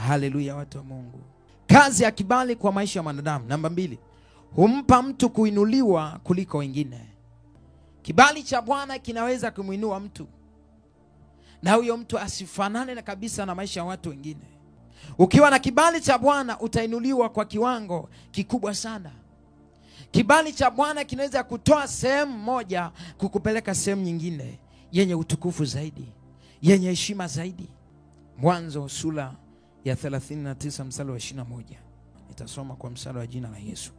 Haleluya, watu wa Mungu. Kazi ya kibali kwa maisha ya mwanadamu. Namba 2, humpa mtu kuinuliwa kuliko wengine. Kibali cha Bwana kinaweza kumuinua mtu, na huyo mtu asifanane na kabisa na maisha ya watu wengine. Ukiwa na kibali cha Bwana utainuliwa kwa kiwango kikubwa sana. Kibali cha Bwana kinaweza kutoa sehemu moja kukupeleka sehemu nyingine yenye utukufu zaidi, yenye heshima zaidi. Mwanzo sura ya 39 mstari wa 21. Nitasoma kwa mstari wa jina la Yesu.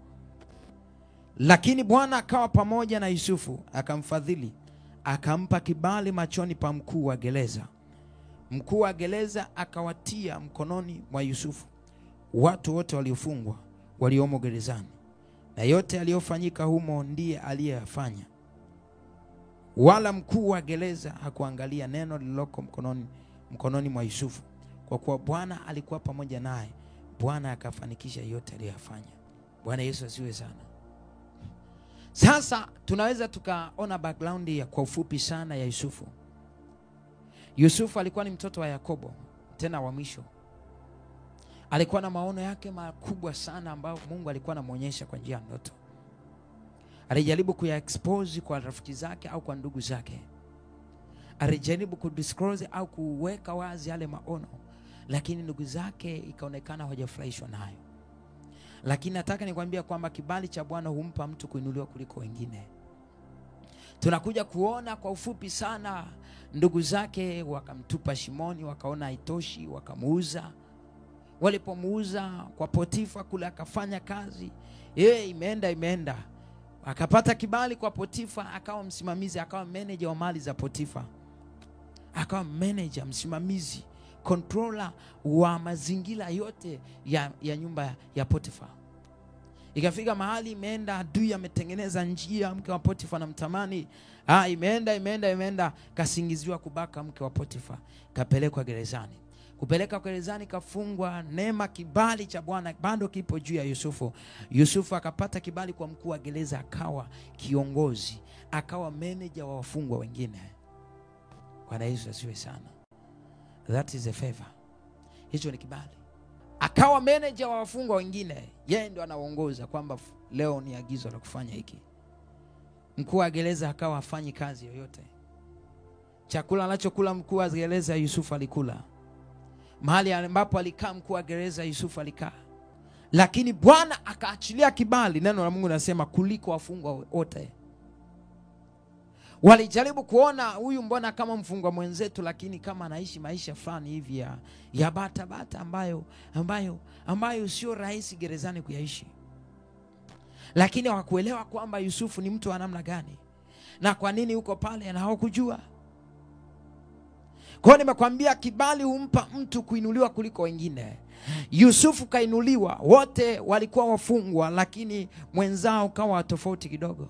Lakini Bwana akawa pamoja na Yusufu, akamfadhili, akampa kibali machoni pa mkuu wa gereza. Mkuu wa gereza akawatia mkononi mwa Yusufu watu wote waliofungwa waliomo gerezani, na yote aliyofanyika humo ndiye aliyeyafanya. Wala mkuu wa gereza hakuangalia neno lililoko mkononi mwa Yusufu, kwa kuwa Bwana alikuwa pamoja naye. Bwana akafanikisha yote aliyofanya. Bwana Yesu asiwe sana. Sasa tunaweza tukaona background ya kwa ufupi sana ya Yusufu. Yusufu alikuwa ni mtoto wa Yakobo, tena wa mwisho. Alikuwa na maono yake makubwa sana ambayo Mungu alikuwa anamuonyesha kwa njia ya ndoto. Alijaribu kuyaexpose kwa rafiki zake au kwa ndugu zake. Alijaribu kudisclose au kuweka wazi yale maono, lakini ndugu zake ikaonekana hawajafurahishwa nayo. Lakini nataka nikwambia kwamba kibali cha Bwana humpa mtu kuinuliwa kuliko wengine. Tunakuja kuona kwa ufupi sana, ndugu zake wakamtupa shimoni, wakaona haitoshi, wakamuuza. Walipomuuza kwa Potifa kule, akafanya kazi, imeenda. Akapata kibali kwa Potifa, akawa msimamizi, akawa manager wa mali za Potifa. Akawa manager, msimamizi, controller wa mazingira yote ya nyumba ya Potifa. Ikafika mahali imeenda, adui ametengeneza njia, mke wa Potifa anamtamani. Imeenda, kasingiziwa kubaka mke wa Potifa, kapelekwa gerezani. Kupeleka gerezani, kafungwa. Neema, kibali cha Bwana bado kipo juu ya Yusufu. Yusufu akapata kibali kwa mkuu wa gereza, akawa kiongozi, akawa manager wa wafungwa wengine. Bwana Yesu asiwe sana. That is a favor. Hicho ni kibali. Akawa manager wa wafungwa wengine. Yeye ndio anaongoza kwamba leo ni agizo la kufanya hiki. Mkuu wa gereza akawa hafanyi kazi yoyote. Chakula anachokula mkuu wa gereza Yusufu alikula. Mahali ambapo alikaa mkuu wa gereza Yusufu alikaa. Lakini Bwana akaachilia kibali, neno la Mungu linasema, kuliko wafungwa wote. Walijaribu kuona huyu mbona kama mfungwa mwenzetu, lakini kama anaishi maisha fulani hivi ya bata ambayo sio rahisi gerezani kuyaishi. Lakini hawakuelewa kwamba Yusufu ni mtu wa namna gani na kwa nini yuko pale, na hawakujua. Kwa nimekwambia kibali humpa mtu kuinuliwa kuliko wengine. Yusufu kainuliwa, wote walikuwa wafungwa, lakini mwenzao kawa tofauti kidogo.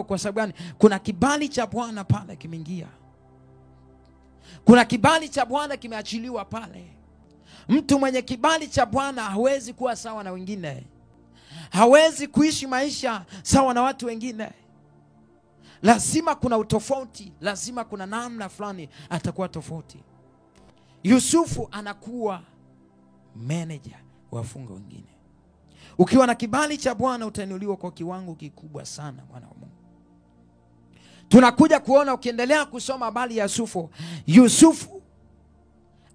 Kwa sababu gani? Kuna kibali cha Bwana pale kimeingia. Kuna kibali cha Bwana kimeachiliwa pale. Mtu mwenye kibali cha Bwana hawezi kuwa sawa na wengine. Hawezi kuishi maisha sawa na watu wengine. Lazima kuna utofauti, lazima kuna namna fulani atakuwa tofauti. Yusufu anakuwa manager wa wafungwa wengine. Ukiwa na kibali cha Bwana utainuliwa kwa kiwango kikubwa sana, mwana wa Mungu. Tunakuja kuona ukiendelea kusoma habari ya Yusufu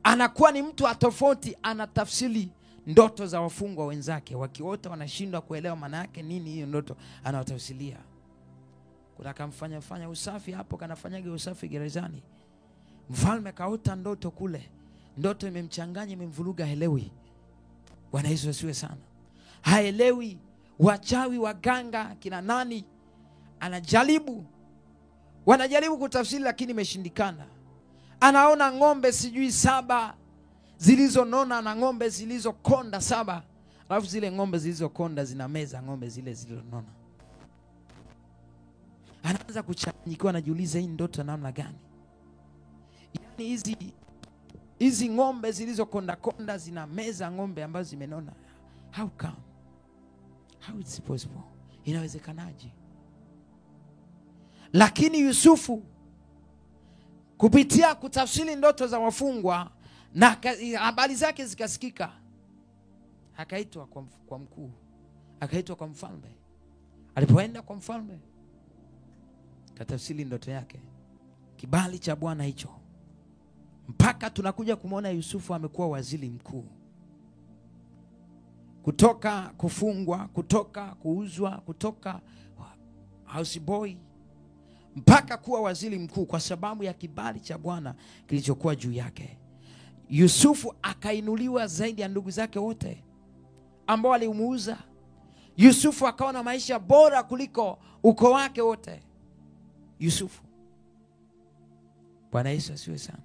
anakuwa ni mtu tofauti, anatafsiri ndoto za wafungwa wenzake. Wakiota wanashindwa kuelewa maana yake nini hiyo ndoto, anawatafsiria. Kuna kamfanya usafi hapo, kanafanyage usafi gerezani. Mfalme kaota ndoto kule. Ndoto imemchanganya, imemvuruga, haelewi. Bwana Yesu asiwe sana. Haelewi. Wachawi, waganga, kina nani wanajaribu kutafsiri, lakini imeshindikana. Anaona ng'ombe sijui 7 zilizonona na ng'ombe zilizokonda 7. Alafu zile ng'ombe zilizokonda zinameza ng'ombe zile zilizonona. Anaanza kuchanganyikiwa, anajiuliza hii ndoto namna gani? Yaani hizi ng'ombe zilizokonda zinameza ng'ombe ambazo zimenona. How come? How is it possible? Inawezekanaje? Lakini Yusufu kupitia kutafsiri ndoto za wafungwa na habari zake zikasikika. Akaitwa kwa mkuu, akaitwa kwa mfalme. Alipoenda kwa mfalme, katafsiri ndoto yake. Kibali cha Bwana hicho, mpaka tunakuja kumwona Yusufu amekuwa waziri mkuu. Kutoka kufungwa, kutoka kuuzwa, kutoka house boy mpaka kuwa waziri mkuu, kwa sababu ya kibali cha Bwana kilichokuwa juu yake. Yusufu akainuliwa zaidi ya ndugu zake wote ambao walimuuza. Yusufu akawa na maisha bora kuliko ukoo wake wote. Yusufu. Bwana Yesu asiwe sana.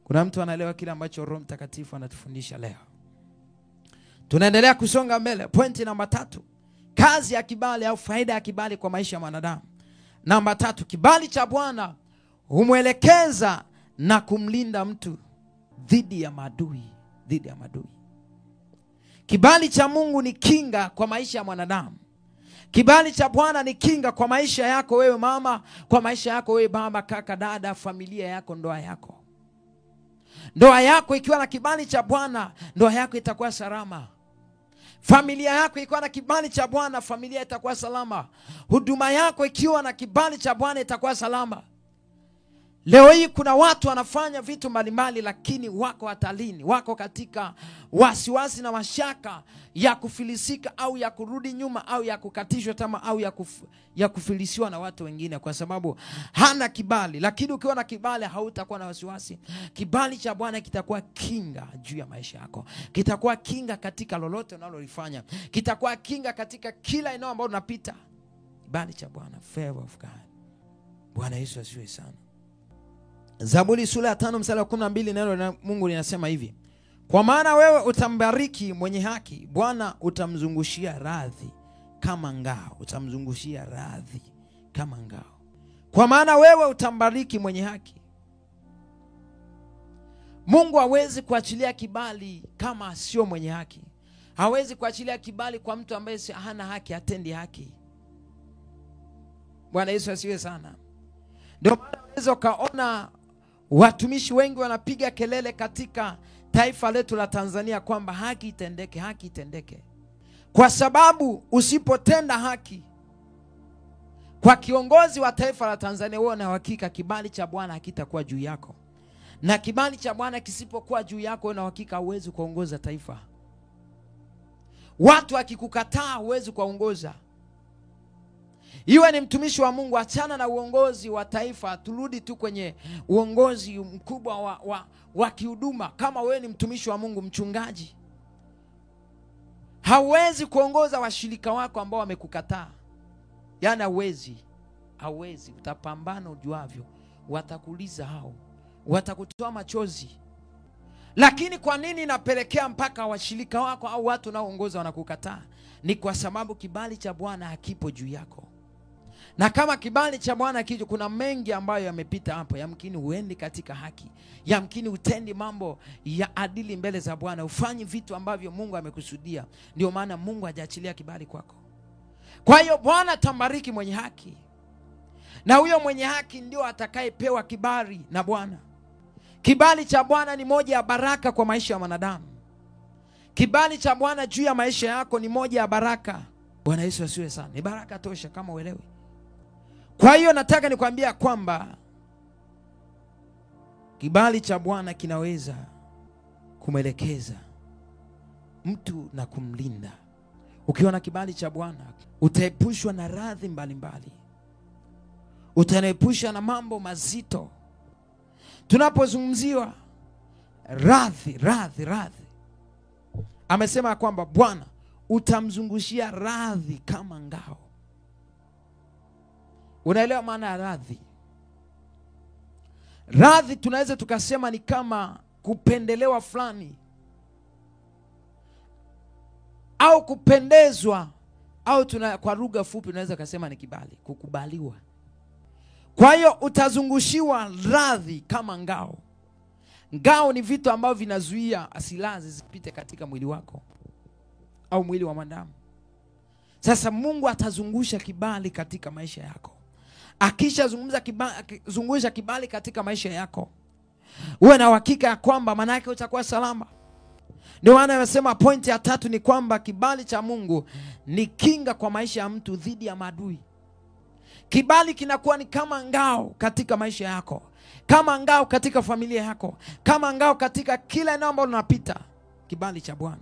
Kuna mtu anaelewa kile ambacho Roho Mtakatifu anatufundisha leo? Tunaendelea kusonga mbele. Pointi namba 3. Kazi ya kibali au faida ya kibali kwa maisha ya mwanadamu. Namba 3, kibali cha Bwana humwelekeza na kumlinda mtu dhidi ya maadui, dhidi ya maadui. Kibali cha Mungu ni kinga kwa maisha ya mwanadamu. Kibali cha Bwana ni kinga kwa maisha yako wewe mama, kwa maisha yako wewe baba, kaka, dada, familia yako, ndoa yako. Ndoa yako ikiwa na kibali cha Bwana, ndoa yako itakuwa salama. Familia yako ikiwa na kibali cha Bwana, familia itakuwa salama. Huduma yako ikiwa na kibali cha Bwana itakuwa salama. Leo hii kuna watu wanafanya vitu mbalimbali, lakini wako hatalini, wako katika wasiwasi na mashaka ya kufilisika au ya kurudi nyuma au ya kukatishwa tamaa au ya kufilisiwa na watu wengine, kwa sababu hana kibali. Lakini ukiwa na kibali hautakuwa na wasiwasi. Kibali cha Bwana kitakuwa kinga juu ya maisha yako. Kitakuwa kinga katika lolote unalolifanya. Kitakuwa kinga katika kila eneo ambalo unapita. Kibali cha Bwana, favor of God. Bwana Yesu asiwe sana. Zaburi sura ya 5 mstari wa 12, neno la Mungu linasema hivi: kwa maana wewe utambariki mwenye haki, Bwana utamzungushia radhi kama ngao. Utamzungushia radhi kama ngao. Kwa maana wewe utambariki mwenye haki. Mungu hawezi kuachilia kibali kama sio mwenye haki. Hawezi kuachilia kibali kwa mtu ambaye hana haki, atendi haki. Bwana Yesu asiwe sana. Ndio maana unaweza kaona watumishi wengi wanapiga kelele katika taifa letu la Tanzania kwamba haki itendeke, haki itendeke. Kwa sababu usipotenda haki kwa kiongozi wa taifa la Tanzania, wewe na hakika kibali cha Bwana hakitakuwa juu yako. Na kibali cha Bwana kisipokuwa juu yako, wewe na hakika huwezi kuongoza taifa. Watu wakikukataa huwezi kuongoza. Iwe ni mtumishi wa Mungu, achana na uongozi wa taifa, turudi tu kwenye uongozi mkubwa wa kihuduma. Kama wewe ni mtumishi wa Mungu, mchungaji, hauwezi kuongoza washirika wako ambao wamekukataa. Yaani hauwezi. Utapambana ujuavyo, watakuliza hao, watakutoa machozi. Lakini kwa nini inapelekea mpaka washirika wako au watu unaoongoza wanakukataa? Ni kwa sababu kibali cha Bwana hakipo juu yako. Na kama kibali cha Bwana kijo, kuna mengi ambayo yamepita hapo. Yamkini huendi katika haki, yamkini utendi mambo ya adili mbele za Bwana, ufanyi vitu ambavyo Mungu amekusudia. Ndio maana Mungu hajaachilia kibali kwako. Kwa hiyo Bwana atambariki mwenye haki, na huyo mwenye haki ndio atakayepewa kibali na Bwana. Kibali cha Bwana ni moja ya baraka kwa maisha ya wanadamu. Kibali cha Bwana juu ya maisha yako ni moja ya baraka. Bwana Yesu asiwe sana. Ni baraka tosha kama uelewe. Kwa hiyo nataka nikwambia kwamba kibali cha Bwana kinaweza kumwelekeza mtu na kumlinda. Ukiwa na kibali cha Bwana, utaepushwa na radhi mbalimbali. Utaepushwa na mambo mazito. Tunapozungumziwa radhi, amesema kwamba Bwana utamzungushia radhi kama ngao. Unaelewa maana ya radhi? Radhi tunaweza tukasema ni kama kupendelewa fulani, au kupendezwa, au kwa lugha fupi tunaweza kusema ni kibali, kukubaliwa. Kwa hiyo utazungushiwa radhi kama ngao. Ngao ni vitu ambavyo vinazuia silaha zisipite katika mwili wako au mwili wa mwanadamu. Sasa Mungu atazungusha kibali katika maisha yako. Akisha zungusha kibali katika maisha yako, uwe na uhakika ya kwamba maana yake utakuwa salama. Ndio maana anasema pointi ya 3 ni kwamba kibali cha Mungu ni kinga kwa maisha ya mtu dhidi ya maadui. Kibali kinakuwa ni kama ngao katika maisha yako, kama ngao katika familia yako, kama ngao katika kila eneo ambalo unapita. Kibali cha Bwana